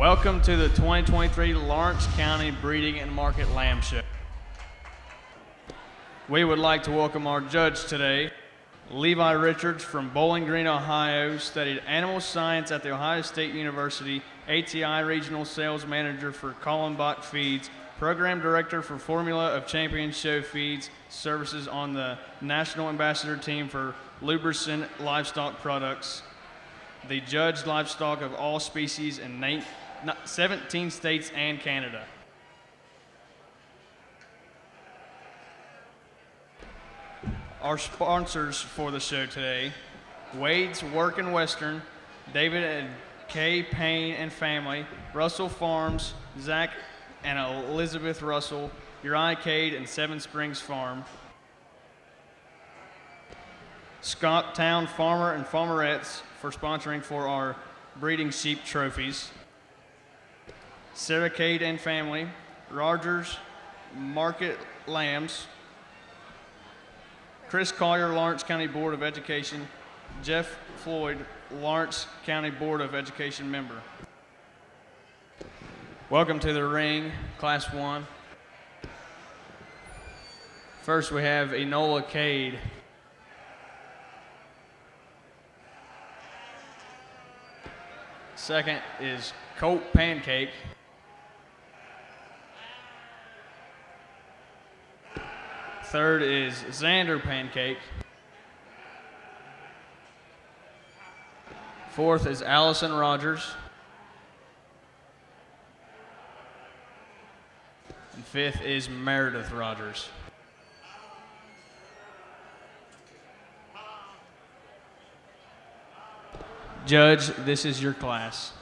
Welcome to the 2023 Lawrence County Breeding and Market Lamb Show. We would like to welcome our judge today, Levi Richards from Bowling Green, Ohio, studied animal science at The Ohio State University, ATI Regional Sales Manager for Kallenbach Feeds, Program Director for Formula of Champions Show Feeds, services on the National Ambassador Team for Lubricant Livestock Products, the judged livestock of all species in 17 states and Canada. Our sponsors for the show today: Wade's Work in Western, David and Kay Payne and family, Russell Farms, Zach and Elizabeth Russell, Uriah Cade and Seven Springs Farm, Scott Town Farmer and Farmerettes for sponsoring for our breeding sheep trophies, Sarah Cade and family, Rogers Market Lambs, Chris Collier, Lawrence County Board of Education, Jeff Floyd, Lawrence County Board of Education member. Welcome to the ring, Class 1. First we have Enola Cade. Second is Colt Pancake. Third is Xander Pancake. Fourth is Allison Rogers. And fifth is Meredith Rogers. Judge, this is your class.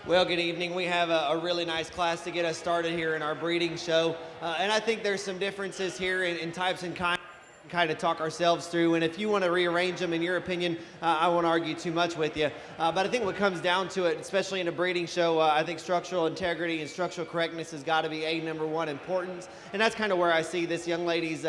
Well, good evening. We have a really nice class to get us started here in our breeding show. And I think there's some differences here in types and kind of talk ourselves through. And if you want to rearrange them, in your opinion, I won't argue too much with you. But I think what comes down to it, especially in a breeding show, I think structural integrity and structural correctness has got to be number one importance. And that's kind of where I see this young lady's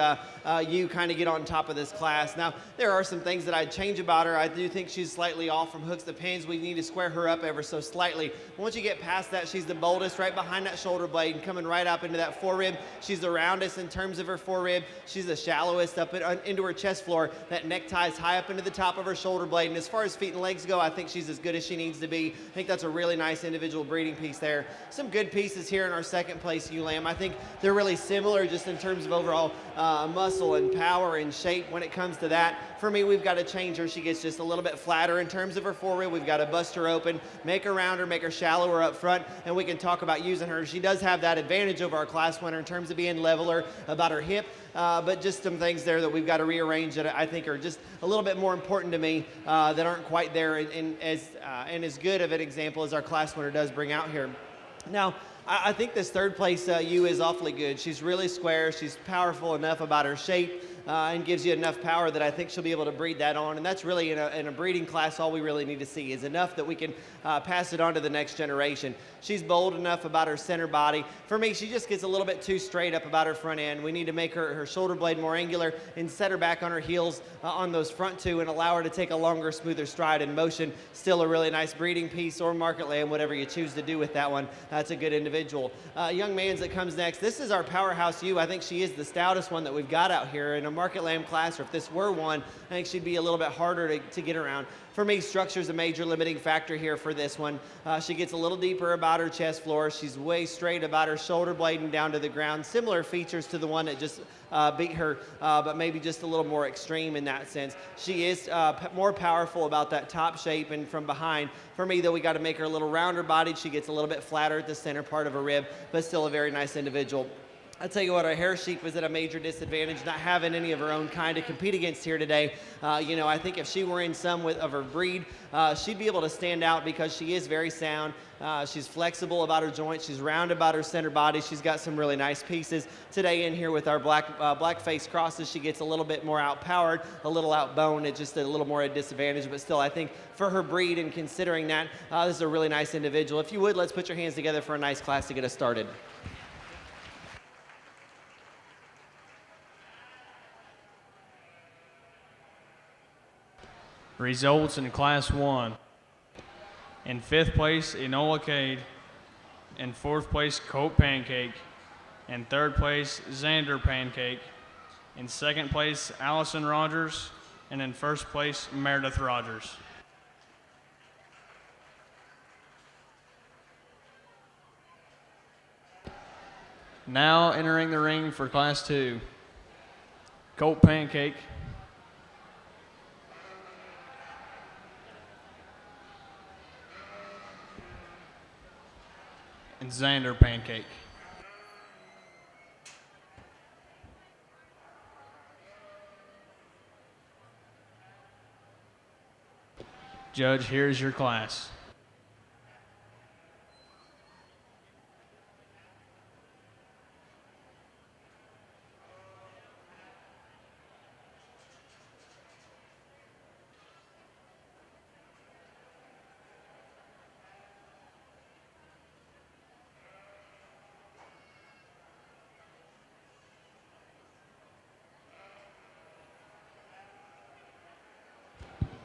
you kind of get on top of this class. Now, there are some things that I'd change about her. I do think she's slightly off from hooks to pins. We need to square her up ever so slightly. Once you get past that, she's the boldest right behind that shoulder blade and coming right up into that forerib. She's the roundest in terms of her forerib. She's the shallowest up into her chest floor. That necktie is high up into the top of her shoulder blade. And as far as feet and legs go, I think she's as good as she needs to be. I think that's a really nice individual breeding piece there. Some good pieces here in our second place ewe lamb. I think they're really similar just in terms of overall muscle and power and shape when it comes to that. For me, we've got to change her. She gets just a little bit flatter in terms of her forerib. We've got to bust her open, make her rounder, make her shallower up front, and we can talk about using her. She does have that advantage over our class winner in terms of being leveler about her hip, but just some things there that we've got to rearrange that I think are just a little bit more important to me that aren't quite there and as good of an example as our class winner does bring out here. Now, I think this third place ewe is awfully good. She's really square. She's powerful enough about her shape. and gives you enough power that I think she'll be able to breed that on. And that's really, in a breeding class, all we really need to see is enough that we can pass it on to the next generation. She's bold enough about her center body. For me, she just gets a little bit too straight up about her front end. We need to make her shoulder blade more angular and set her back on her heels on those front two and allow her to take a longer, smoother stride in motion. Still a really nice breeding piece or market land, whatever you choose to do with that one. That's a good individual. Young Man's that comes next. This is our powerhouse ewe. I think she is the stoutest one that we've got out here in a market lamb class, or if this were one, I think she'd be a little bit harder to get around. For me, structure is a major limiting factor here for this one. She gets a little deeper about her chest floor. She's way straight about her shoulder blade and down to the ground. Similar features to the one that just beat her, but maybe just a little more extreme in that sense. She is more powerful about that top shape and from behind. For me, though, we got to make her a little rounder bodied. She gets a little bit flatter at the center part of her rib, but still a very nice individual. I'll tell you what, our hair sheep was at a major disadvantage, not having any of her own kind to compete against here today. I think if she were in some of her breed, she'd be able to stand out because she is very sound. She's flexible about her joints. She's round about her center body. She's got some really nice pieces. Today in here with our black face crosses, she gets a little bit more outpowered, a little outboned. It's just a little more at a disadvantage, but still I think for her breed and considering that, this is a really nice individual. If you would, let's put your hands together for a nice class to get us started. Results in Class 1. In 5th place, Enola Cade. In 4th place, Colt Pancake. In 3rd place, Xander Pancake. In 2nd place, Allison Rogers. And in 1st place, Meredith Rogers. Now entering the ring for Class 2, Colt Pancake. And Xander Pancake. Judge, here's your class.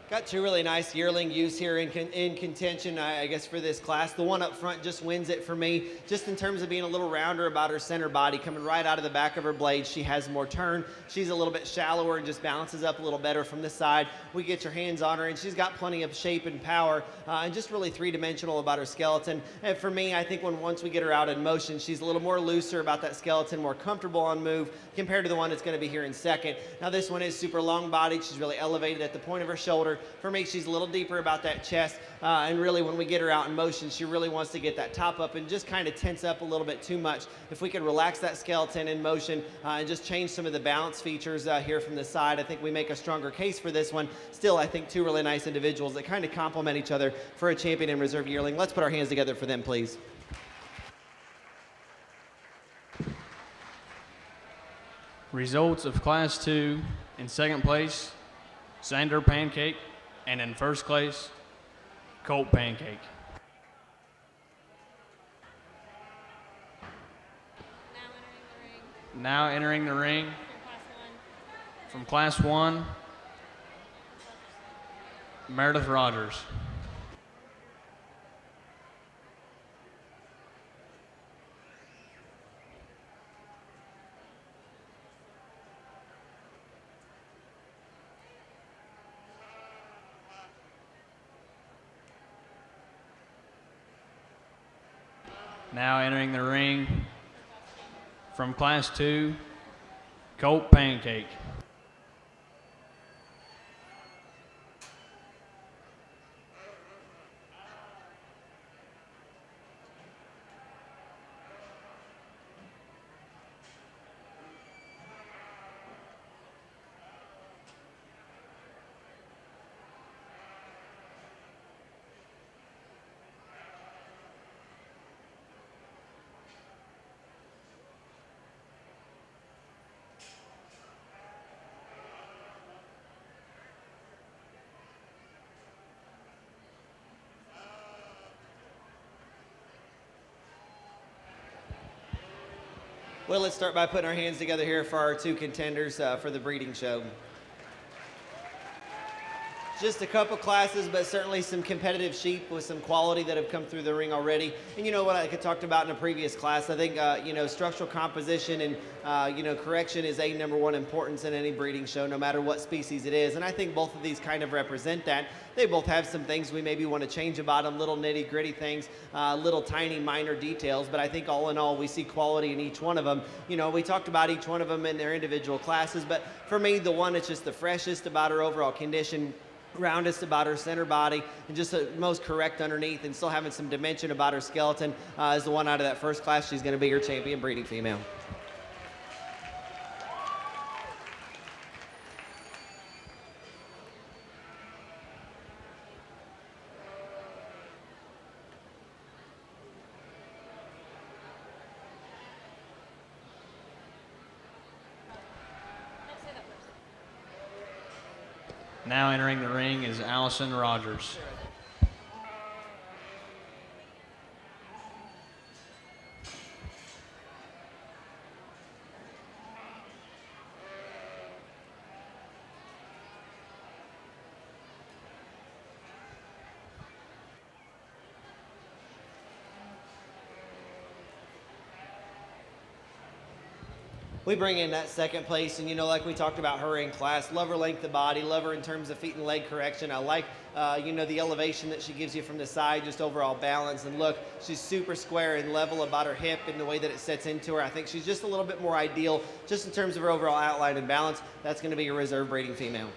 Got two really nice yearling ewes here in contention, I guess, for this class. The one up front just wins it for me, just in terms of being a little rounder about her center body, coming right out of the back of her blade. She has more turn. She's a little bit shallower and just balances up a little better from the side. We get your hands on her, and she's got plenty of shape and power, and just really three-dimensional about her skeleton. And for me, I think once we get her out in motion, she's a little more looser about that skeleton, more comfortable on move compared to the one that's going to be here in second. Now, this one is super long-bodied. She's really elevated at the point of her shoulder. For me, she's a little deeper about that chest, and really when we get her out in motion, she really wants to get that top up and just kind of tense up a little bit too much. If we could relax that skeleton in motion and just change some of the balance features here from the side, I think we make a stronger case for this one. Still, I think two really nice individuals that kind of complement each other for a champion and reserve yearling. Let's put our hands together for them, please. Results of Class 2, in second place, Xander Pancake, and in first place, Colt Pancake. Now entering the ring from Class 1, Meredith Rogers. Now entering the ring from Class 2, Colt Pancake. Well, let's start by putting our hands together here for our two contenders for the breeding show. Just a couple classes, but certainly some competitive sheep with some quality that have come through the ring already. And you know what I talked about in a previous class, I think, structural composition and, correction is number one importance in any breeding show, no matter what species it is. And I think both of these kind of represent that. They both have some things we maybe want to change about them, little nitty gritty things, little tiny minor details. But I think all in all, we see quality in each one of them. You know, we talked about each one of them in their individual classes, but for me, the one that's just the freshest about her overall condition, roundest about her center body, and just the most correct underneath, and still having some dimension about her skeleton is the one out of that first class. She's going to be your champion breeding female. Now entering the ring is Allison Rogers. We bring in that second place, and like we talked about her in class, love her length of body, love her in terms of feet and leg correction. I like, the elevation that she gives you from the side, just overall balance. And look, she's super square and level about her hip and the way that it sets into her. I think she's just a little bit more ideal, just in terms of her overall outline and balance. That's going to be your reserve breeding female.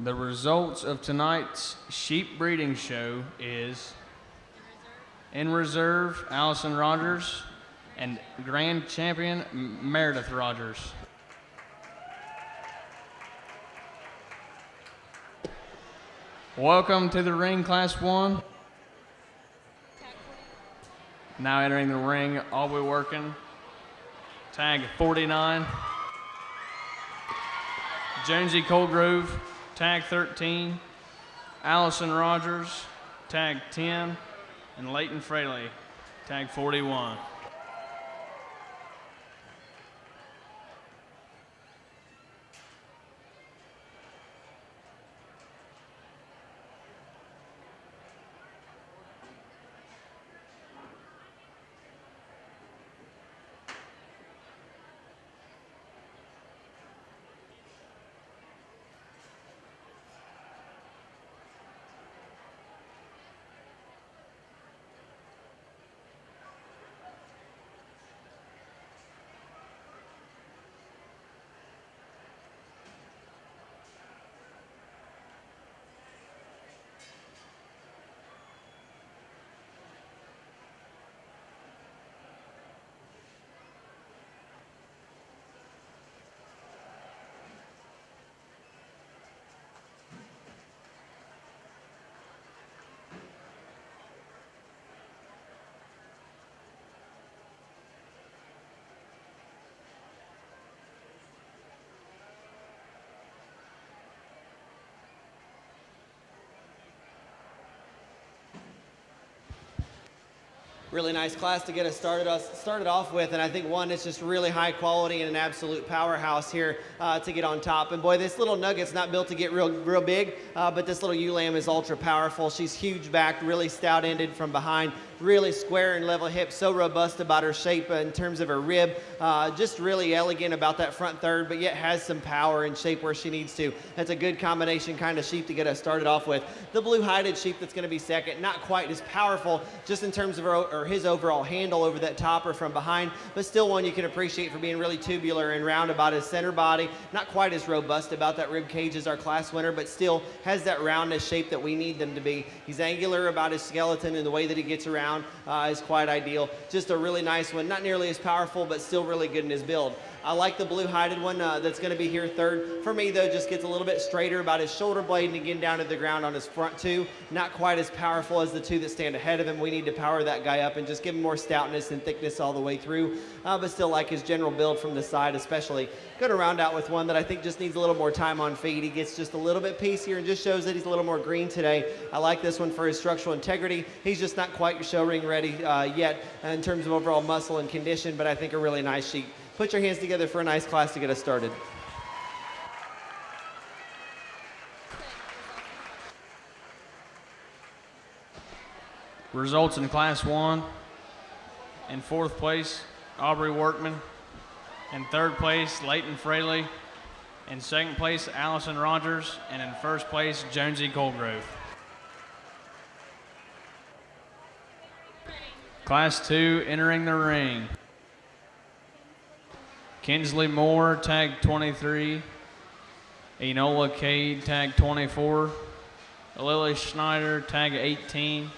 The results of tonight's sheep breeding show is in reserve, Allison Rogers, and grand champion, Meredith Rogers. Welcome to the ring, Class 1. Now entering the ring, all we working, tag 49. Jonesy Colgrove, tag 13, Allison Rogers, tag 10, and Leighton Fraley, tag 41. Really nice class to get us started off with, and I think one that's just really high quality and an absolute powerhouse here to get on top. And boy, this little nugget's not built to get real big, but this little ewe lamb is ultra powerful. She's huge backed, really stout ended from behind, really square and level hips, so robust about her shape in terms of her rib, just really elegant about that front third, but yet has some power and shape where she needs to. That's a good combination kind of sheep to get us started off with. The blue-hided sheep that's going to be second, not quite as powerful just in terms of his overall handle over that topper from behind, but still one you can appreciate for being really tubular and round about his center body. Not quite as robust about that rib cage as our class winner, but still has that roundness shape that we need them to be. He's angular about his skeleton and the way that he gets around around is quite ideal. Just a really nice one, not nearly as powerful, but still really good in his build. I like the blue-hided one that's going to be here third. For me, though, just gets a little bit straighter about his shoulder blade and again down to the ground on his front two. Not quite as powerful as the two that stand ahead of him. We need to power that guy up and just give him more stoutness and thickness all the way through. But still like his general build from the side especially. Going to round out with one that I think just needs a little more time on feet. He gets just a little bit piecier and just shows that he's a little more green today. I like this one for his structural integrity. He's just not quite show ring ready yet in terms of overall muscle and condition, but I think a really nice sheep. Put your hands together for a nice class to get us started. Results in Class 1. In fourth place, Aubrey Workman. In third place, Leighton Fraley. In second place, Allison Rogers. And in first place, Jonesy Colgrove. Class 2, entering the ring. Kinsley Moore, tag 23. Enola Cade, tag 24. Lily Schneider, tag 18.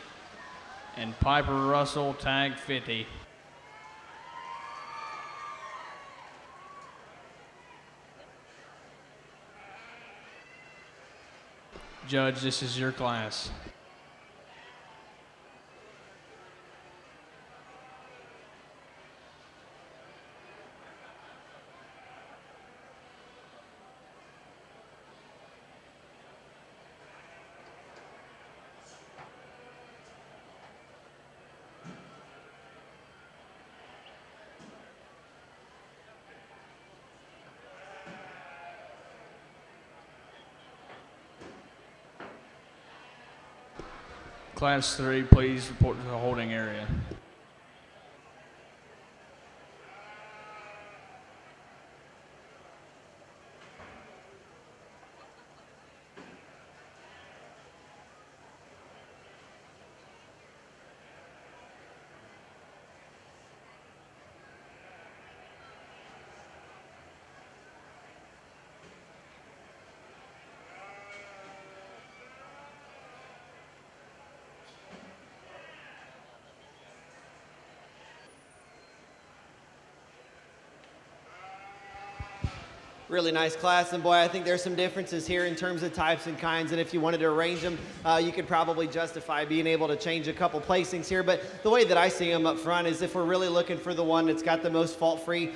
And Piper Russell, tag 50. Judge, this is your class. Class 3, please report to the holding area. Really nice class, and boy, I think there's some differences here in terms of types and kinds, and if you wanted to arrange them, you could probably justify being able to change a couple placings here, but the way that I see them up front is if we're really looking for the one that's got the most fault-free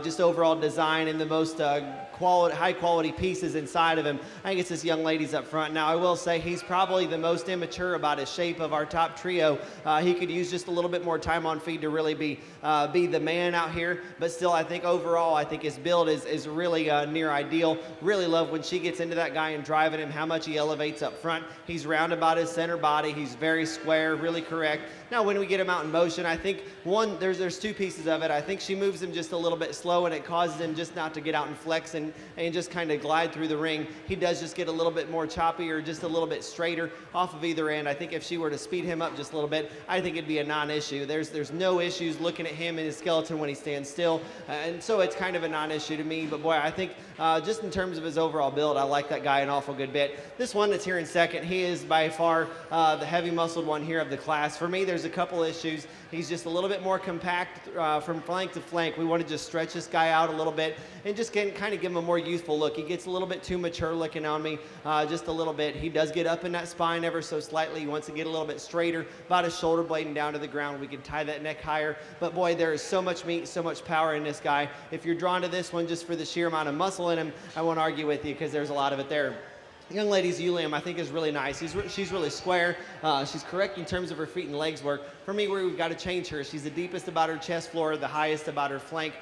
just overall design and the most high-quality pieces inside of him, I think it's this young lady's up front. Now, I will say he's probably the most immature about his shape of our top trio. He could use just a little bit more time on feet to really be the man out here, but still, I think overall, I think his build is really near ideal. Really love when she gets into that guy and driving him, how much he elevates up front. He's round about his center body. He's very square, really correct. Now, when we get him out in motion, I think one, there's two pieces of it. I think she moves him just a little bit slow, and it causes him just not to get out and flex and just kind of glide through the ring. He does just get a little bit more choppy or just a little bit straighter off of either end. I think if she were to speed him up just a little bit, I think it'd be a non-issue. There's no issues looking at him and his skeleton when he stands still, and so it's kind of a non-issue to me. But boy, I think just in terms of his overall build, I like that guy an awful good bit. This one that's here in second, he is by far the heavy-muscled one here of the class. For me, there's a couple issues. He's just a little bit more compact from flank to flank. We want to just stretch this guy out a little bit and just kind of give him a more youthful look. He gets a little bit too mature looking on me, just a little bit. He does get up in that spine ever so slightly. He wants to get a little bit straighter, about his shoulder blade and down to the ground. We can tie that neck higher. But boy, there is so much meat, so much power in this guy. If you're drawn to this one just for the sheer amount of muscle in him, I won't argue with you because there's a lot of it there. The young lady's Ulium, I think, is really nice. She's really square. She's correct in terms of her feet and legs work. For me, we've got to change her. She's the deepest about her chest floor, the highest about her flank,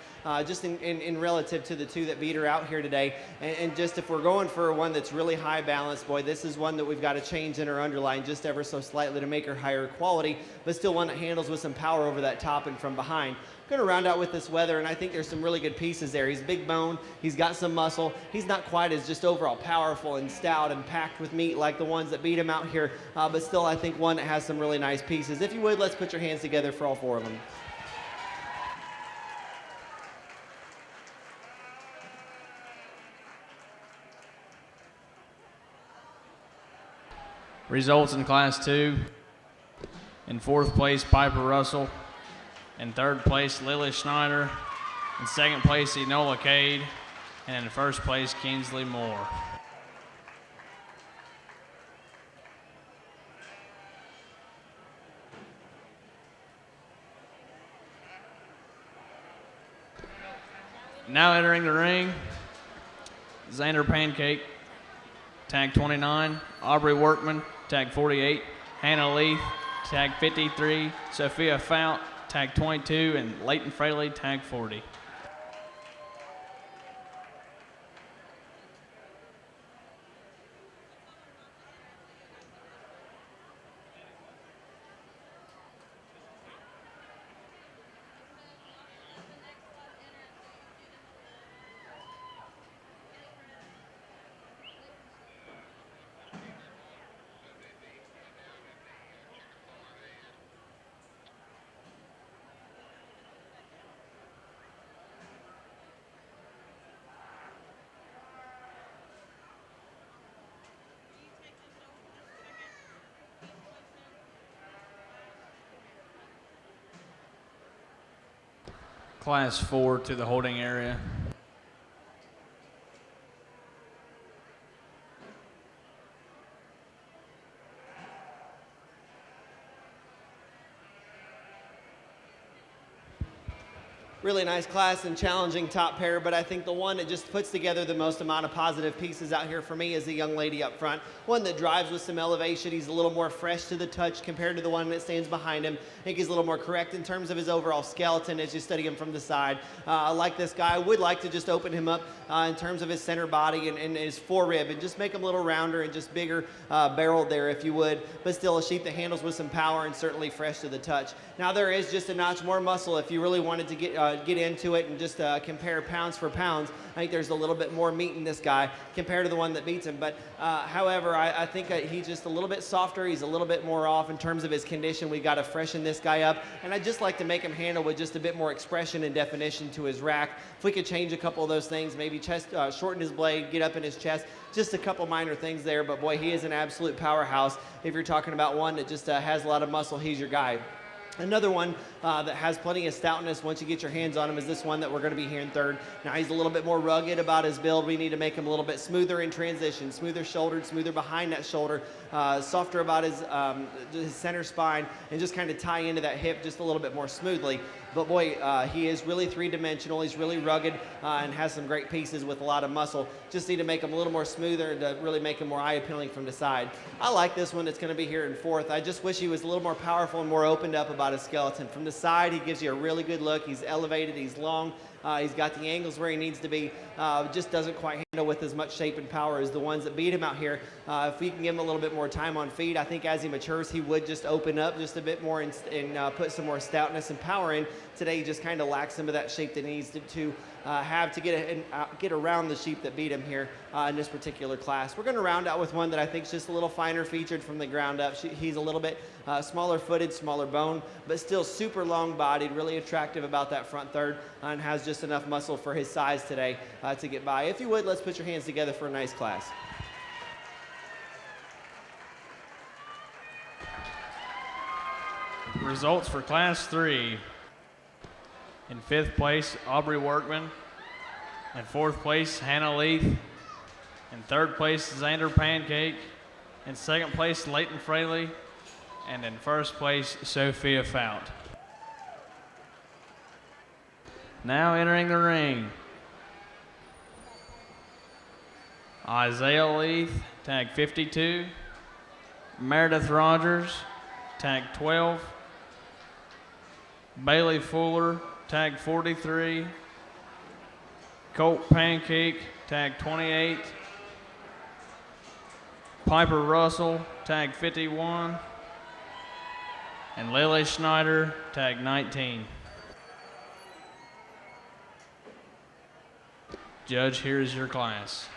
just in relative to the two that beat her out here today. And just if we're going for one that's really high balance, boy, this is one that we've got to change in her underline just ever so slightly to make her higher quality, but still one that handles with some power over that top and from behind. Going to round out with this weather, and I think there's some really good pieces there. He's big bone, he's got some muscle, he's not quite as just overall powerful and stout and packed with meat like the ones that beat him out here, but still I think one that has some really nice pieces. If you would, let's put your hands together for all four of them. Results in Class 2. In fourth place, Piper Russell. In third place, Lily Schneider. In second place, Enola Cade. And in first place, Kingsley Moore. Now entering the ring, Xander Pancake, tag 29, Aubrey Workman, tag 48, Hannah Leith, tag 53, Sophia Fount, tag 22, and Leighton Fraley, tag 40. Class 4 to the holding area. Really nice class and challenging top pair, but I think the one that just puts together the most amount of positive pieces out here for me is the young lady up front. One that drives with some elevation. He's a little more fresh to the touch compared to the one that stands behind him. I think he's a little more correct in terms of his overall skeleton as you study him from the side. I like this guy. I would like to just open him up in terms of his center body and his forerib and just make him a little rounder and just bigger barreled there if you would, but still a sheep that handles with some power and certainly fresh to the touch. Now there is just a notch more muscle if you really wanted to get into it and just compare pounds for pounds. I think there's a little bit more meat in this guy compared to the one that beats him. But however, I think he's just a little bit softer. He's a little bit more off in terms of his condition. We've got to freshen this guy up. And I'd just like to make him handle with just a bit more expression and definition to his rack. If we could change a couple of those things, maybe shorten his blade, get up in his chest, just a couple minor things there. But boy, he is an absolute powerhouse. If you're talking about one that just has a lot of muscle, he's your guy. Another one that has plenty of stoutness once you get your hands on him is this one that we're going to be hearing third. Now he's a little bit more rugged about his build. We need to make him a little bit smoother in transition, smoother shouldered, smoother behind that shoulder, softer about his center spine, and just kind of tie into that hip just a little bit more smoothly. But boy, he is really three-dimensional. He's really rugged and has some great pieces with a lot of muscle. Just need to make him a little more smoother to really make him more eye-appealing from the side. I like this one that's going to be here in fourth. I just wish he was a little more powerful and more opened up about his skeleton. From the side, he gives you a really good look. He's elevated. He's long. He's got the angles where he needs to be. Just doesn't quite handle with as much shape and power as the ones that beat him out here. If we can give him a little bit more time on feet, I think as he matures, he would just open up just a bit more and put some more stoutness and power in. Today, he just kind of lacks some of that shape that he needs to have to get around the sheep that beat him here in this particular class. We're going to round out with one that I think is just a little finer featured from the ground up. He's a little bit smaller footed, smaller bone, but still super long bodied, really attractive about that front third, and has just enough muscle for his size today to get by. If you would, let's put your hands together for a nice class. Results for Class 3. In fifth place, Aubrey Workman. In fourth place, Hannah Leith. In third place, Xander Pancake. In second place, Leighton Fraley. And in first place, Sophia Fount. Now entering the ring, Isaiah Leith, tag 52. Meredith Rogers, tag 12. Bailey Fuller, tag 43. Colt Pancake, tag 28. Piper Russell, tag 51. And Lily Schneider, tag 19. Judge, here is your class.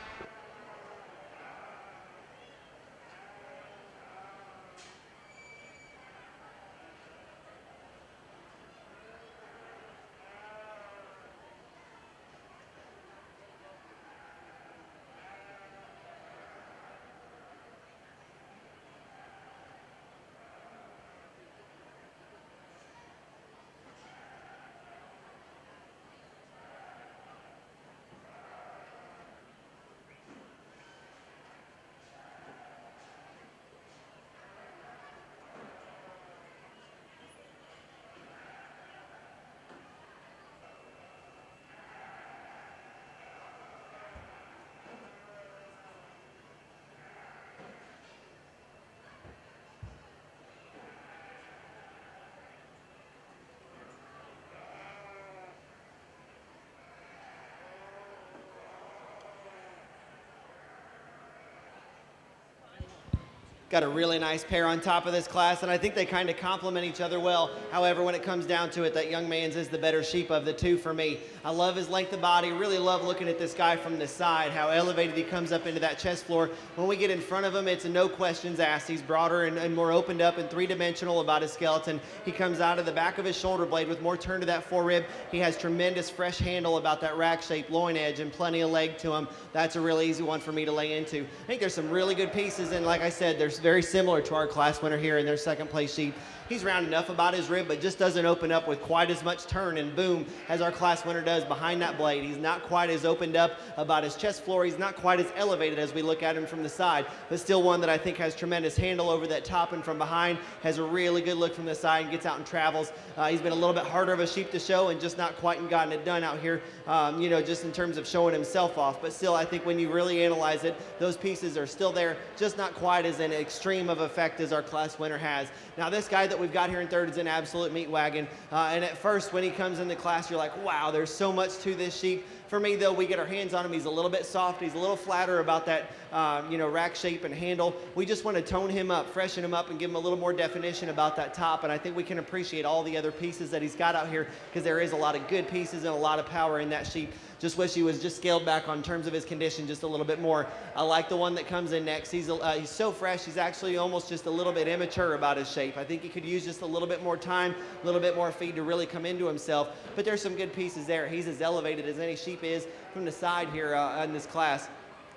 Got a really nice pair on top of this class, and I think they kind of complement each other well. However, when it comes down to it, that young man's is the better sheep of the two for me. I love his length of body, really love looking at this guy from the side, how elevated he comes up into that chest floor. When we get in front of him, it's a no questions asked. He's broader and more opened up and three-dimensional about his skeleton. He comes out of the back of his shoulder blade with more turn to that forerib. He has tremendous fresh handle about that rack-shaped loin edge and plenty of leg to him. That's a really easy one for me to lay into. I think there's some really good pieces, and like I said, there's very similar to our class winner here in their second place sheep. He's round enough about his rib, but just doesn't open up with quite as much turn and boom as our class winner does behind that blade. He's not quite as opened up about his chest floor. He's not quite as elevated as we look at him from the side, but still one that I think has tremendous handle over that top and from behind, has a really good look from the side and gets out and travels. He's been a little bit harder of a sheep to show and just not quite gotten it done out here, just in terms of showing himself off. But still, I think when you really analyze it, those pieces are still there, just not quite as an extreme of effect as our class winner has. Now, this guy that we've got here in third is an absolute meat wagon. And at first, when he comes in the class, you're like, wow, there's so much to this sheep. For me, though, we get our hands on him. He's a little bit soft. He's a little flatter about that, rack shape and handle. We just want to tone him up, freshen him up, and give him a little more definition about that top. And I think we can appreciate all the other pieces that he's got out here, because there is a lot of good pieces and a lot of power in that sheep. Just wish he was just scaled back on terms of his condition just a little bit more. I like the one that comes in next. He's so fresh. He's actually almost just a little bit immature about his shape. I think he could use just a little bit more time, a little bit more feed to really come into himself. But there's some good pieces there. He's as elevated as any sheep is from the side here in this class.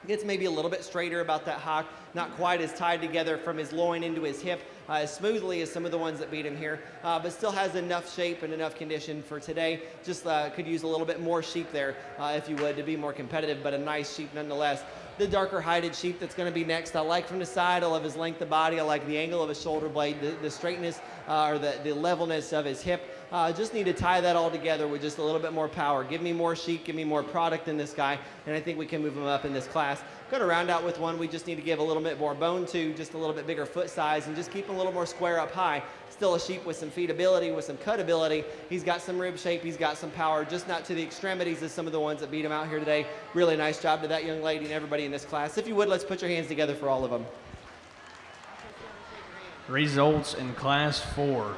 Gets maybe a little bit straighter about that hock, not quite as tied together from his loin into his hip as smoothly as some of the ones that beat him here, but still has enough shape and enough condition for today. Just could use a little bit more sheep there, if you would, to be more competitive, but a nice sheep nonetheless. The darker hided sheep that's going to be next, I like from the side. I love his length of body. I like the angle of his shoulder blade, the straightness or the levelness of his hip. Just need to tie that all together with just a little bit more power. Give me more sheep, give me more product in this guy, and I think we can move him up in this class. Going to round out with one we just need to give a little bit more bone to, just a little bit bigger foot size, and just keep him a little more square up high. Still a sheep with some feedability, with some cutability. He's got some rib shape, he's got some power, just not to the extremities as some of the ones that beat him out here today. Really nice job to that young lady and everybody in this class. If you would, let's put your hands together for all of them. Results in Class 4.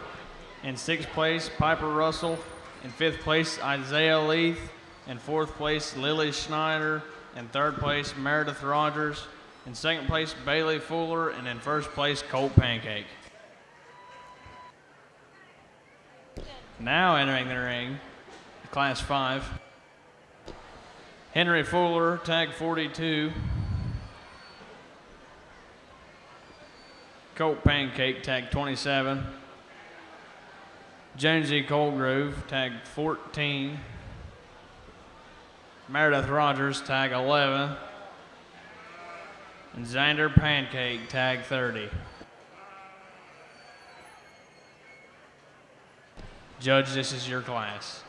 In 6th place, Piper Russell. In 5th place, Isaiah Leith. In 4th place, Lily Schneider. In 3rd place, Meredith Rogers. In 2nd place, Bailey Fuller. And in 1st place, Colt Pancake. Now entering the ring, Class 5. Henry Fuller, tag 42. Colt Pancake, tag 27. Jonesy Colgrove, tag 14. Meredith Rogers, tag 11. And Xander Pancake, tag 30. Judge, this is your class.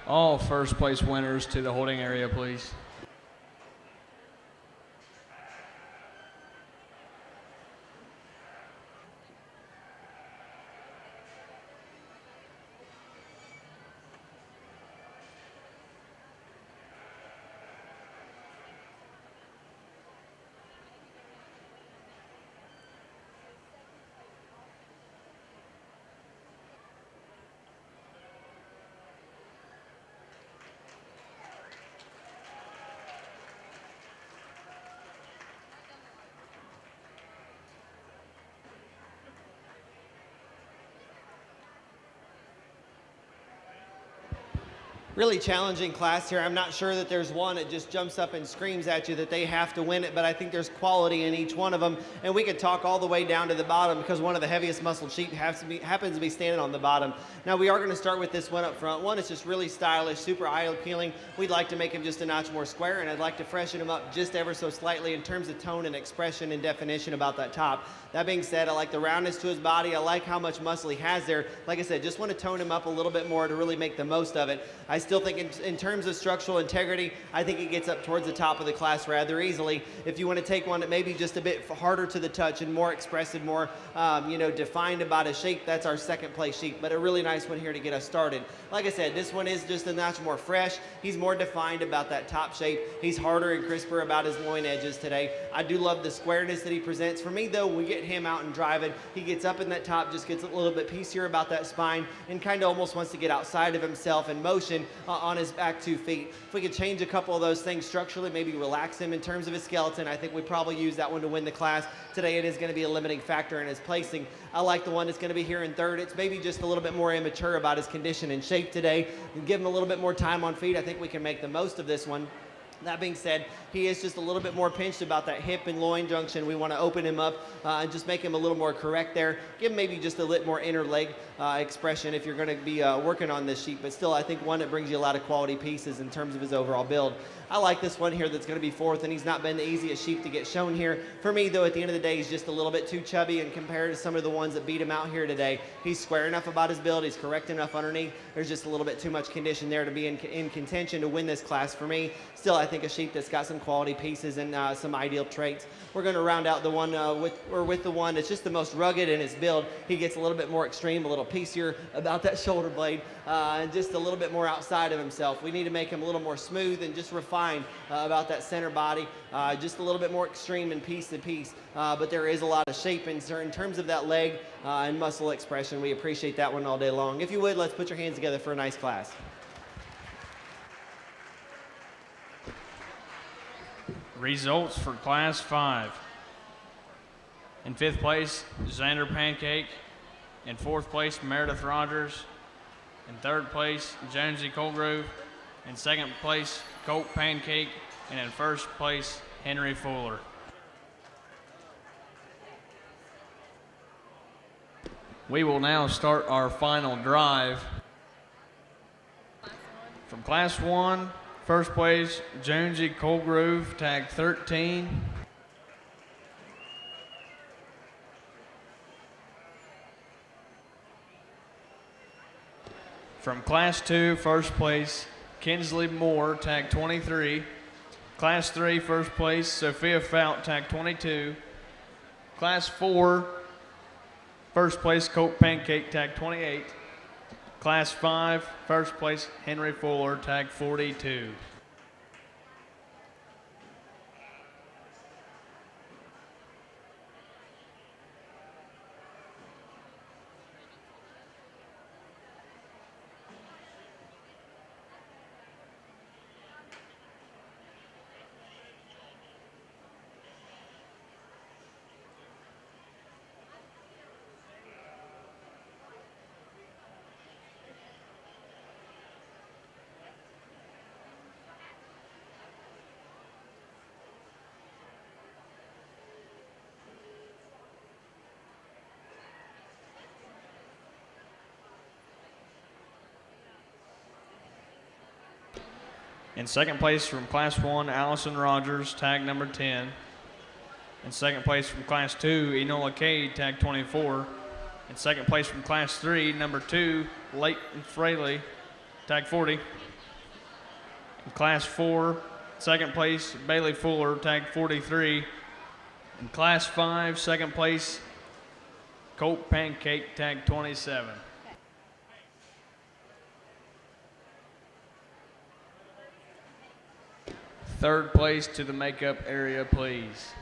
All first place winners to the holding area, please. Really challenging class here. I'm not sure that there's one that just jumps up and screams at you that they have to win it, but I think there's quality in each one of them. And we could talk all the way down to the bottom because one of the heaviest muscled sheep happens to be standing on the bottom. Now we are going to start with this one up front. One is just really stylish, super eye appealing. We'd like to make him just a notch more square, and I'd like to freshen him up just ever so slightly in terms of tone and expression and definition about that top. That being said, I like the roundness to his body. I like how much muscle he has there. Like I said, just want to tone him up a little bit more to really make the most of it. I still think in terms of structural integrity, I think it gets up towards the top of the class rather easily. If you want to take one that may be just a bit harder to the touch and more expressive, more defined about his shape, that's our second place sheep. But a really nice one here to get us started. Like I said, this one is just a notch more fresh. He's more defined about that top shape. He's harder and crisper about his loin edges today. I do love the squareness that he presents. For me, though, we get him out and driving. He gets up in that top, just gets a little bit piecier about that spine, and kind of almost wants to get outside of himself in motion on his back 2 feet. If we could change a couple of those things structurally, maybe relax him in terms of his skeleton, I think we probably use that one to win the class. Today it is going to be a limiting factor in his placing. I like the one that's going to be here in third. It's maybe just a little bit more immature about his condition and shape today. And give him a little bit more time on feet. I think we can make the most of this one. That being said, he is just a little bit more pinched about that hip and loin junction. We want to open him up and just make him a little more correct there. Give him maybe just a little more inner leg expression if you're going to be working on this sheep. But still, I think one that brings you a lot of quality pieces in terms of his overall build. I like this one here that's going to be fourth, and he's not been the easiest sheep to get shown here. For me, though, at the end of the day, he's just a little bit too chubby, and compared to some of the ones that beat him out here today, he's square enough about his build. He's correct enough underneath. There's just a little bit too much condition there to be in contention to win this class for me. Still, I think a sheep that's got some quality pieces and some ideal traits. We're going to round out the one with the one that's just the most rugged in his build. He gets a little bit more extreme, a little piecier about that shoulder blade, and just a little bit more outside of himself. We need to make him a little more smooth and just refined about that center body, just a little bit more extreme and piece to piece. But there is a lot of shape in terms of that leg and muscle expression. We appreciate that one all day long. If you would, let's put your hands together for a nice class. Results for Class 5. In 5th place, Xander Pancake. In 4th place, Meredith Rogers. In 3rd place, Jonesy Colgrove. In 2nd place, Colt Pancake. And in 1st place, Henry Fuller. We will now start our final drive. From Class 1, 1st place, Jonesy Colgrove, tag 13. From Class 2, 1st place, Kinsley Moore, tag 23. Class 3, 1st place, Sophia Fout, tag 22. Class 4, 1st place, Colt Pancake, tag 28. Class 5, 1st place, Henry Fuller, tag 42. In 2nd place from Class 1, Allison Rogers, tag number 10. In 2nd place from Class 2, Enola Cade, tag 24. In 2nd place from Class 3, number 2, Leighton Fraley, tag 40. In Class 4, 2nd place, Bailey Fuller, tag 43. In Class 5, 2nd place, Colt Pancake, tag 27. Third place to the makeup area, please.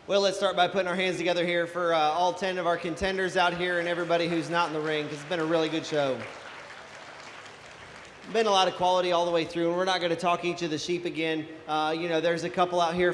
Well, let's start by putting our hands together here for all 10 of our contenders out here and everybody who's not in the ring, because it's been a really good show. been a lot of quality all the way through, and we're not going to talk each of the sheep again. There's a couple out here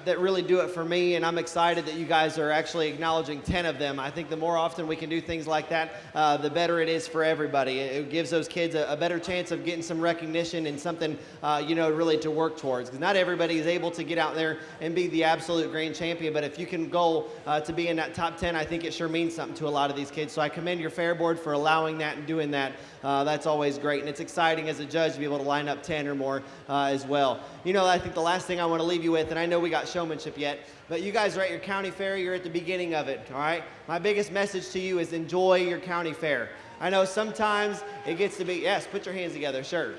that really do it for me, and I'm excited that you guys are actually acknowledging 10 of them. I think the more often we can do things like that, the better it is for everybody. It gives those kids a better chance of getting some recognition and something, really to work towards. Because not everybody is able to get out there and be the absolute grand champion, but if you can goal to be in that top 10, I think it sure means something to a lot of these kids. So I commend your fair board for allowing that and doing that. That's always great, and it's exciting as a judge to be able to line up 10 or more as well. I think the last thing I want to leave you with, and I know we got showmanship yet, but you guys are at your county fair. You're at the beginning of it, all right? My biggest message to you is enjoy your county fair. I know sometimes it gets to be, yes, put your hands together, sure.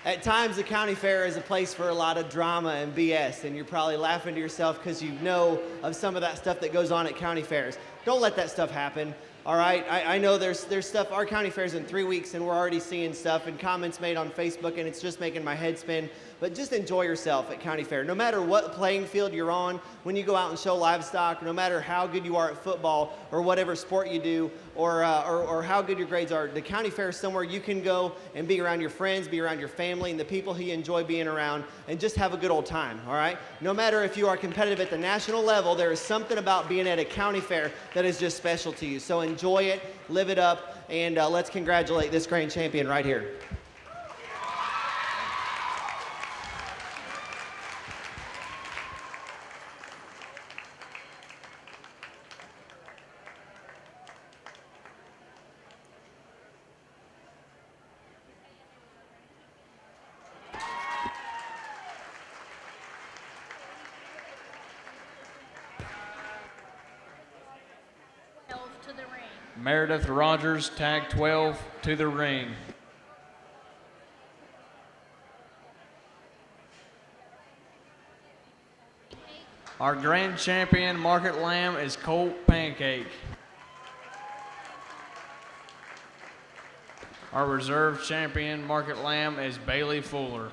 At times, the county fair is a place for a lot of drama and BS, and you're probably laughing to yourself because you know of some of that stuff that goes on at county fairs. Don't let that stuff happen. All right, I know there's stuff, our county fair's in 3 weeks, and we're already seeing stuff and comments made on Facebook, and it's just making my head spin. But just enjoy yourself at county fair. No matter what playing field you're on, when you go out and show livestock, no matter how good you are at football or whatever sport you do, or how good your grades are, the county fair is somewhere you can go and be around your friends, be around your family, and the people who you enjoy being around, and just have a good old time, all right? No matter if you are competitive at the national level, there is something about being at a county fair that is just special to you. So enjoy it, live it up, and let's congratulate this grand champion right here. To the ring. Meredith Rogers, tag 12, to the ring. Our grand champion market lamb is Colt Pancake. Our reserve champion market lamb is Bailey Fuller.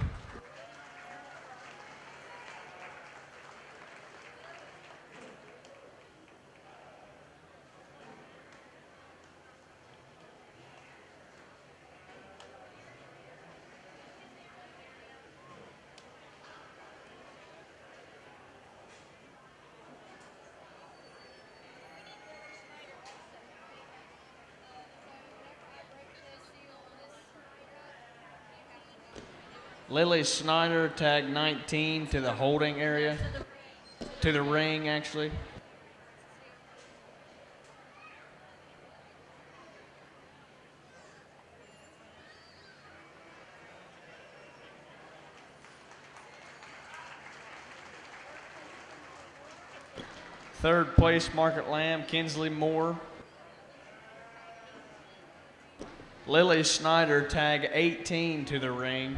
Lily Snyder, tag 19, to the holding area. To the ring, actually. Third place market lamb, Kinsley Moore. Lily Snyder, tag 18, to the ring.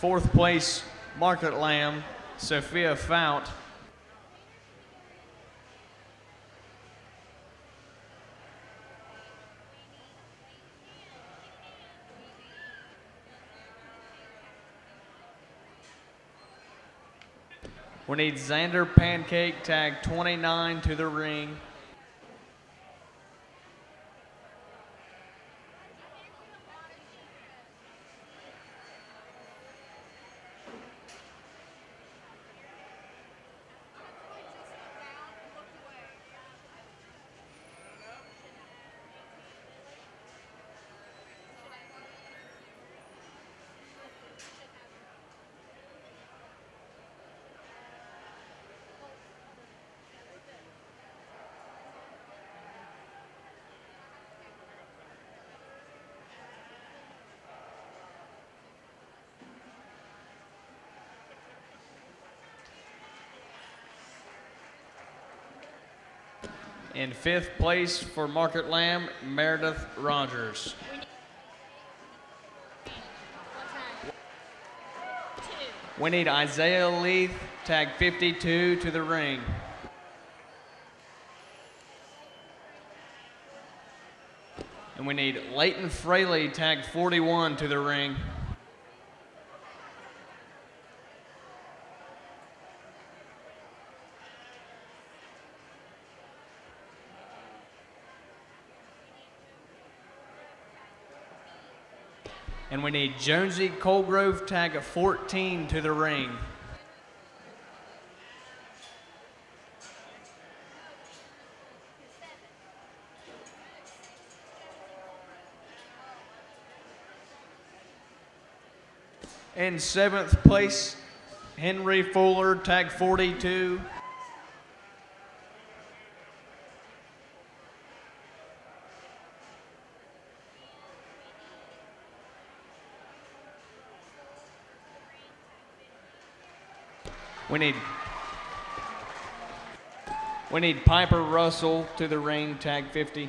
Fourth place market lamb, Sophia Fount. We need Xander Pancake, tag 29, to the ring. In fifth place for market lamb, Meredith Rogers. We need Isaiah Leith, tag 52, to the ring. And And we need Leighton Fraley, tag 41, to the ring. And we need Jonesy Colgrove, tag 14, to the ring. In 7th place, Henry Fuller, tag 42. We need Piper Russell to the ring, tag 50.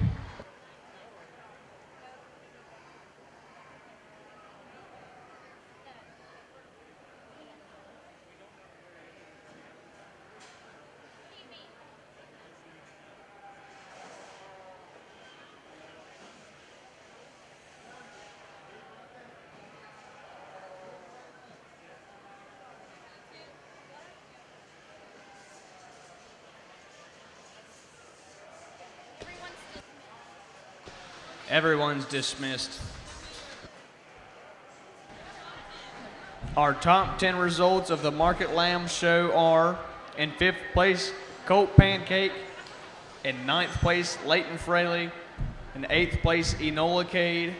Everyone's dismissed. Our top 10 results of the Market Lamb show are: in 5th place, Colt Pancake; in 9th place, Leighton Fraley; in 8th place, Enola Cade;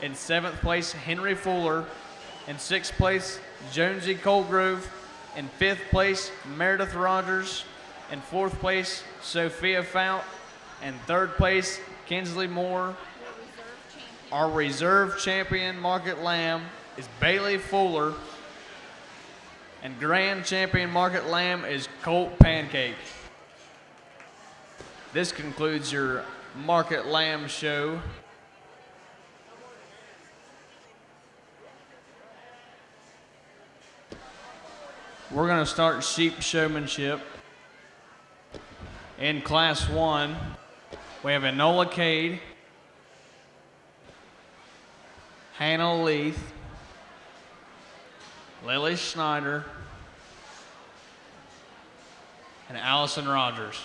in 7th place, Henry Fuller; in 6th place, Jonesy Colgrove; in 5th place, Meredith Rogers; in 4th place, Sophia Fount; in 3rd place, Kinsley Moore. Our reserve champion Market Lamb is Bailey Fuller, and grand champion Market Lamb is Colt Pancake. This concludes your Market Lamb show. We're going to start sheep showmanship. In Class 1, we have Enola Cade, Hannah Leith, Lily Schneider, and Allison Rogers.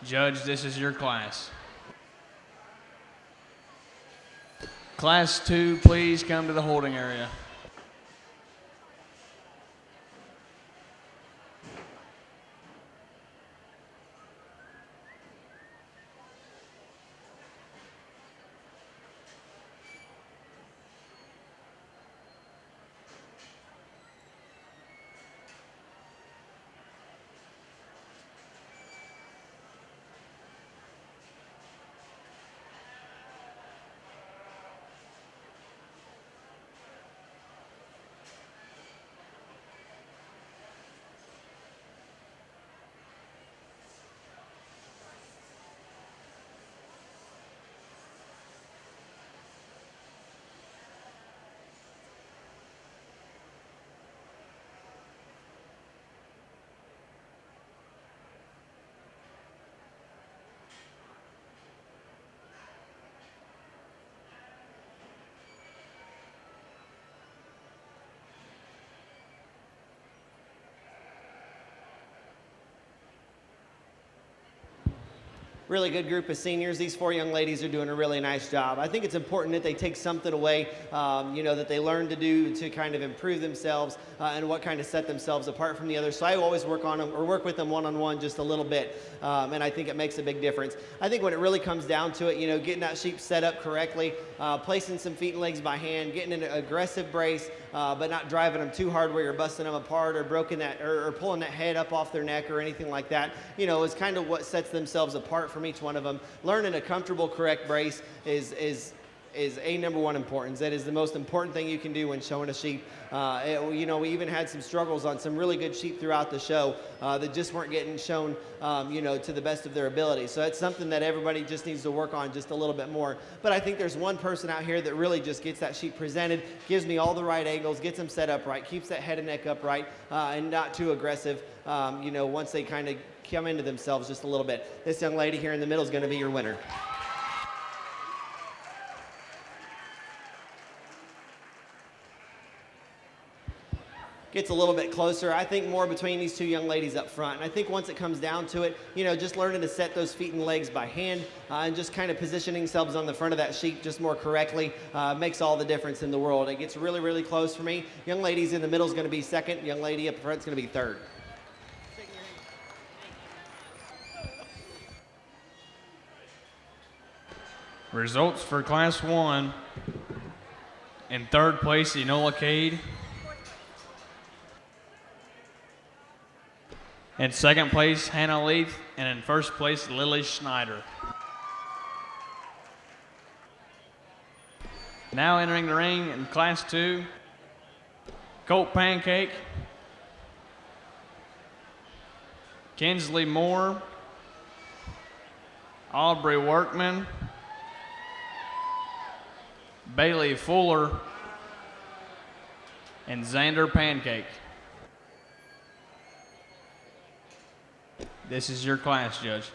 Judge, this is your class. Class 2, please come to the holding area. Really good group of seniors. These 4 young ladies are doing a really nice job. I think it's important that they take something away, that they learn to do to kind of improve themselves and what kind of set themselves apart from the others. So I always work on them or work with them one-on-one just a little bit, and I think it makes a big difference. I think when it really comes down to it, getting that sheep set up correctly, placing some feet and legs by hand, getting an aggressive brace, but not driving them too hard where you're busting them apart or or pulling that head up off their neck or anything like that, is kind of what sets themselves apart from each one of them. Learning a comfortable, correct brace is a number one importance. That is the most important thing you can do when showing a sheep. We even had some struggles on some really good sheep throughout the show that just weren't getting shown, to the best of their ability. So that's something that everybody just needs to work on just a little bit more. But I think there's one person out here that really just gets that sheep presented, gives me all the right angles, gets them set up right, keeps that head and neck upright, and not too aggressive, once they kind of come into themselves just a little bit. This young lady here in the middle is going to be your winner. gets a little bit closer. I think more between these two young ladies up front. And I think once it comes down to it, just learning to set those feet and legs by hand and just kind of positioning themselves on the front of that sheep just more correctly makes all the difference in the world. It gets really, really close for me. Young ladies in the middle is going to be second. Young lady up front is going to be third. Results for Class 1. In third place, Enola Cade. In second place, Hannah Leith. And in first place, Lily Schneider. Now entering the ring in Class 2, Colt Pancake, Kinsley Moore, Aubrey Workman, Bailey Fuller, and Xander Pancake. This is your class, Judge.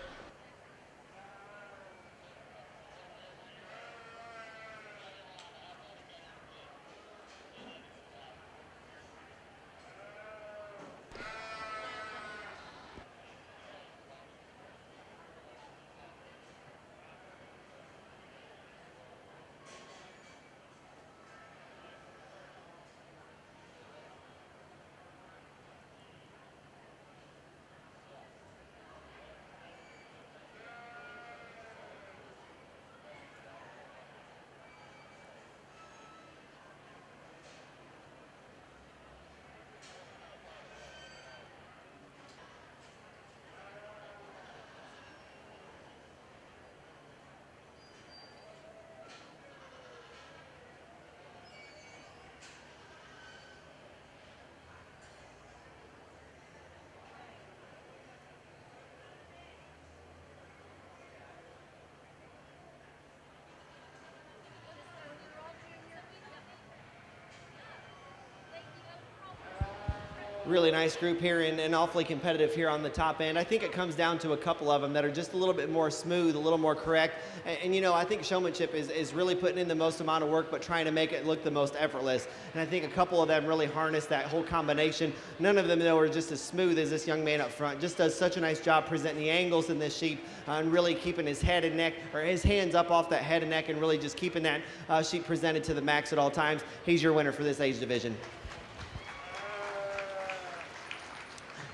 Really nice group here and awfully competitive here on the top end. I think it comes down to a couple of them that are just a little bit more smooth, a little more correct. And I think Showmanship is really putting in the most amount of work, but trying to make it look the most effortless. And I think a couple of them really harness that whole combination. None of them, though, are just as smooth as this young man up front. Just does such a nice job presenting the angles in this sheep and really keeping his head and neck, or his hands up off that head and neck, and really just keeping that sheep presented to the max at all times. He's your winner for this age division.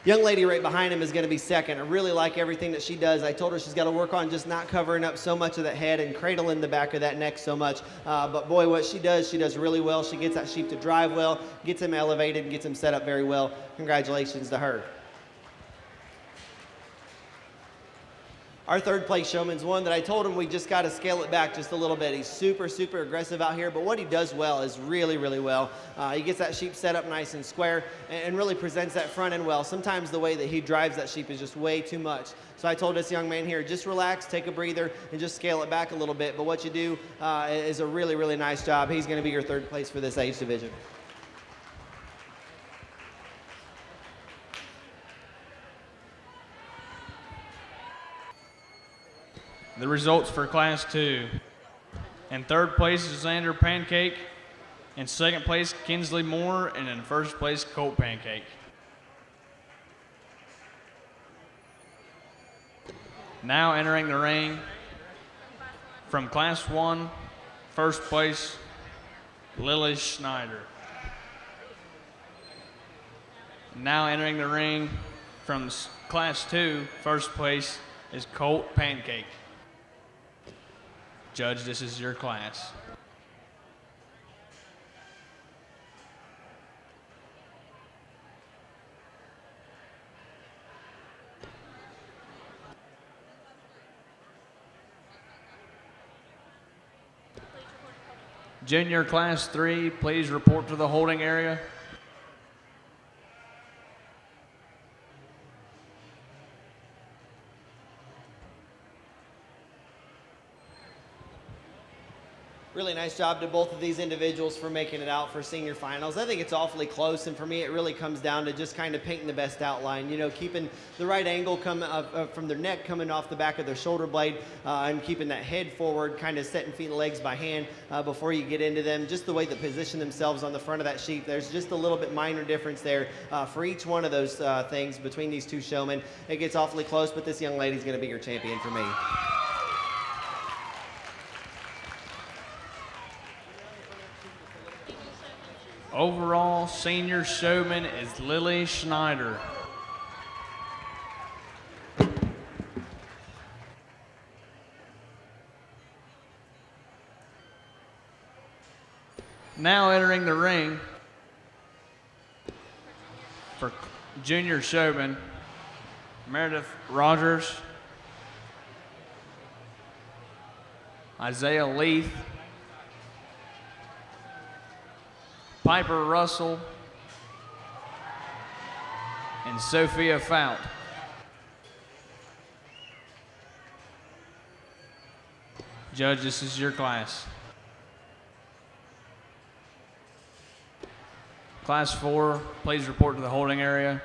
Young lady right behind him is going to be second. I really like everything that she does. I told her she's got to work on just not covering up so much of that head and cradling the back of that neck so much. But boy, what she does really well. She gets that sheep to drive well, gets him elevated, and gets him set up very well. Congratulations to her. Our third place showman's one that I told him we just got to scale it back just a little bit. He's super, super aggressive out here, but what he does well is really, really well. He gets that sheep set up nice and square and really presents that front end well. Sometimes the way that he drives that sheep is just way too much. So I told this young man here, just relax, take a breather, and just scale it back a little bit. But what you do is a really, really nice job. He's going to be your third place for this age division. The results for Class 2. In third place is Xander Pancake. In second place, Kinsley Moore. And in first place, Colt Pancake. Now entering the ring from Class 1, first place, Lily Schneider. Now entering the ring from Class 2, first place is Colt Pancake. Judge, this is your class. Junior Class 3, please report to the holding area. Really nice job to both of these individuals for making it out for senior finals. I think it's awfully close, and for me, it really comes down to just kind of painting the best outline. You know, keeping the right angle from their neck coming off the back of their shoulder blade, and keeping that head forward, kind of setting feet and legs by hand before you get into them. Just the way they position themselves on the front of that sheep. There's just a little bit minor difference there for each one of those things between these two showmen. It gets awfully close, but this young lady's going to be your champion for me. Overall senior showman is Lily Schneider. Now entering the ring for junior showman, Meredith Rogers, Isaiah Leith, Piper Russell, and Sophia Fout. Judge, this is your class. Class 4, please report to the holding area.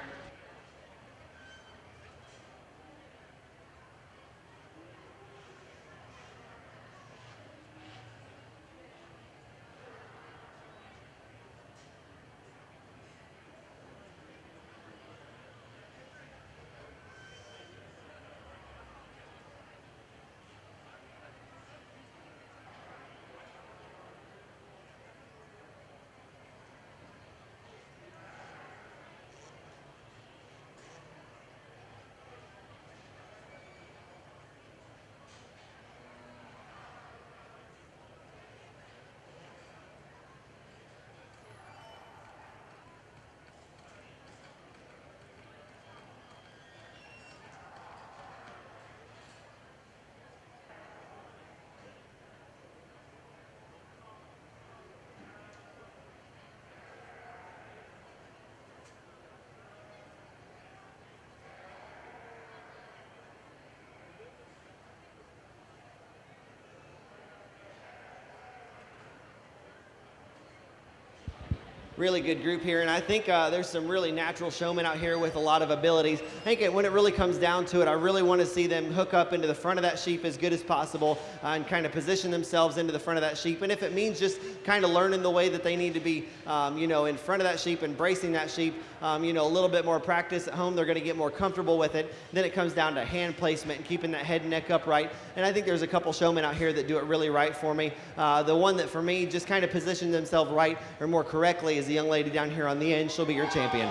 Really good group here, and I think there's some really natural showmen out here with a lot of abilities. I think when it really comes down to it, I really want to see them hook up into the front of that sheep as good as possible and kind of position themselves into the front of that sheep. And if it means just kind of learning the way that they need to be, in front of that sheep and bracing that sheep, a little bit more practice at home, they're going to get more comfortable with it. Then it comes down to hand placement and keeping that head and neck upright. And I think there's a couple showmen out here that do it really right for me. The one that for me just kind of positioned themselves right or more correctly is the young lady down here on the end. She'll be your champion.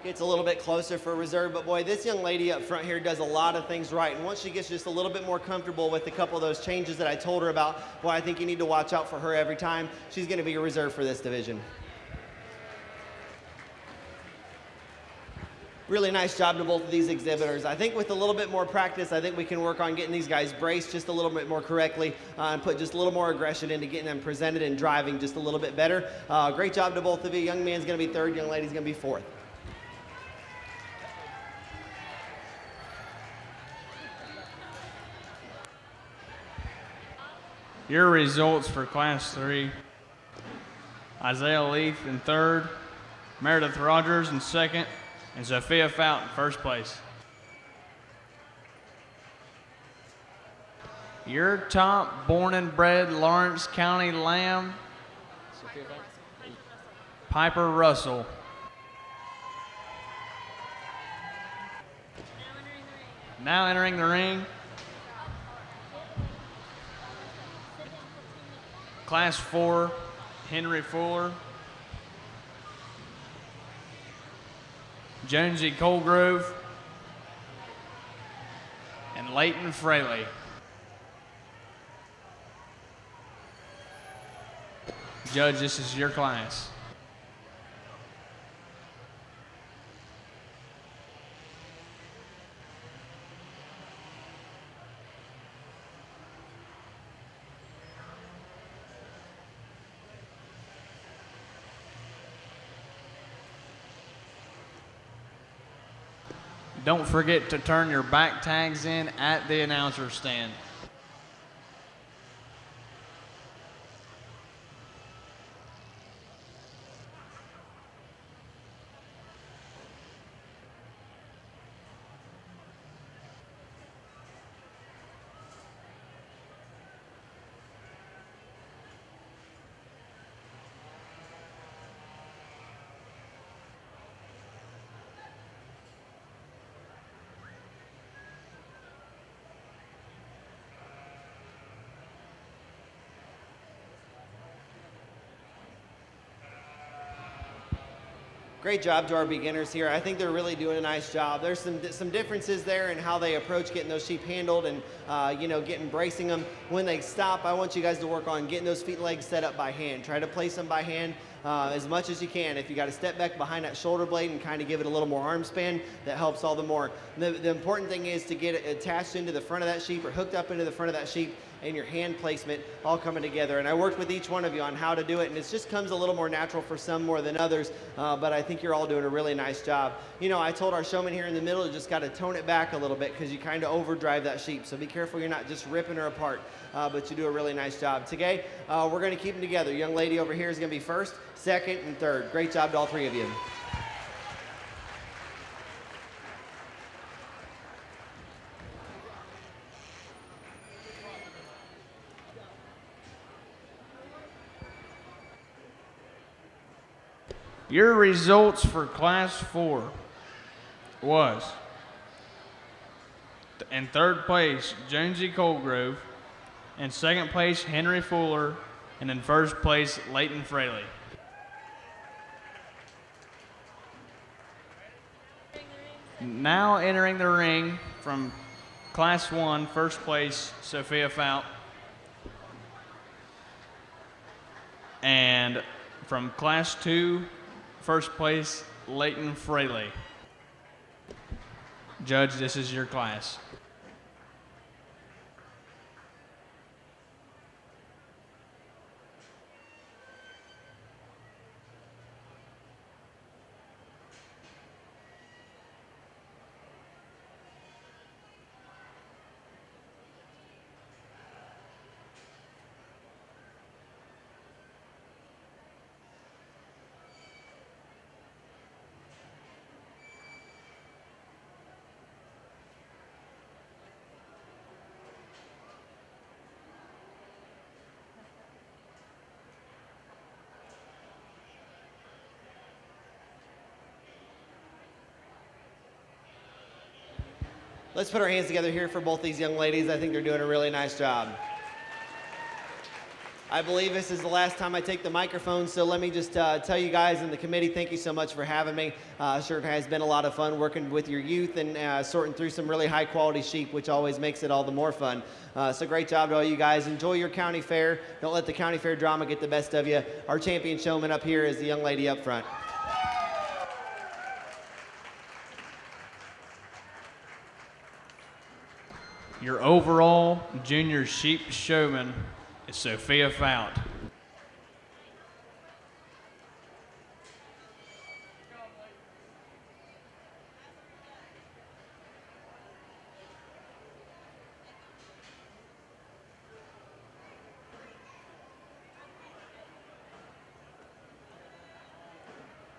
Gets a little bit closer for reserve, but boy, this young lady up front here does a lot of things right. And once she gets just a little bit more comfortable with a couple of those changes that I told her about, boy, I think you need to watch out for her every time. She's going to be a reserve for this division. Really nice job to both of these exhibitors. I think with a little bit more practice, I think we can work on getting these guys braced just a little bit more correctly and put just a little more aggression into getting them presented and driving just a little bit better. Great job to both of you. Young man's going to be third, young lady's going to be fourth. Your results for Class 3. Isaiah Leith in third, Meredith Rogers in second, and Sophia Fout in first place. Your top born and bred Lawrence County Lamb, Piper Russell. Now entering the ring, Class 4, Henry Fuller, Jonesy Colgrove, and Leighton Fraley. Judge, this is your class. Don't forget to turn your back tags in at the announcer stand. Great job to our beginners here. I think they're really doing a nice job. There's some differences there in how they approach getting those sheep handled and bracing them. When they stop, I want you guys to work on getting those feet and legs set up by hand. Try to place them by hand as much as you can. If you got to step back behind that shoulder blade and kind of give it a little more arm span, that helps all the more. The important thing is to get it attached into the front of that sheep or hooked up into the front of that sheep, and your hand placement all coming together. And I worked with each one of you on how to do it, and it just comes a little more natural for some more than others, but I think you're all doing a really nice job. You know, I told our showman here in the middle, you just got to tone it back a little bit because you kind of overdrive that sheep, so be careful you're not just ripping her apart, but you do a really nice job. Today, we're going to keep them together. Young lady over here is going to be first, second, and third. Great job to all three of you. Your results for Class 4 was, in third place, Jonesy Colgrove, in second place, Henry Fuller, and in first place, Leighton Fraley. Now entering the ring from Class 1, first place, Sophia Fout, and from Class 2, first place, Leighton Fraley. Judge, this is your class. Let's put our hands together here for both these young ladies. I think they're doing a really nice job. I believe this is the last time I take the microphone, so let me just tell you guys in the committee, thank you so much for having me. Sure has been a lot of fun working with your youth and sorting through some really high quality sheep, which always makes it all the more fun. So great job to all you guys. Enjoy your county fair. Don't let the county fair drama get the best of you. Our champion showman up here is the young lady up front. Your overall junior sheep showman is Sophia Fout.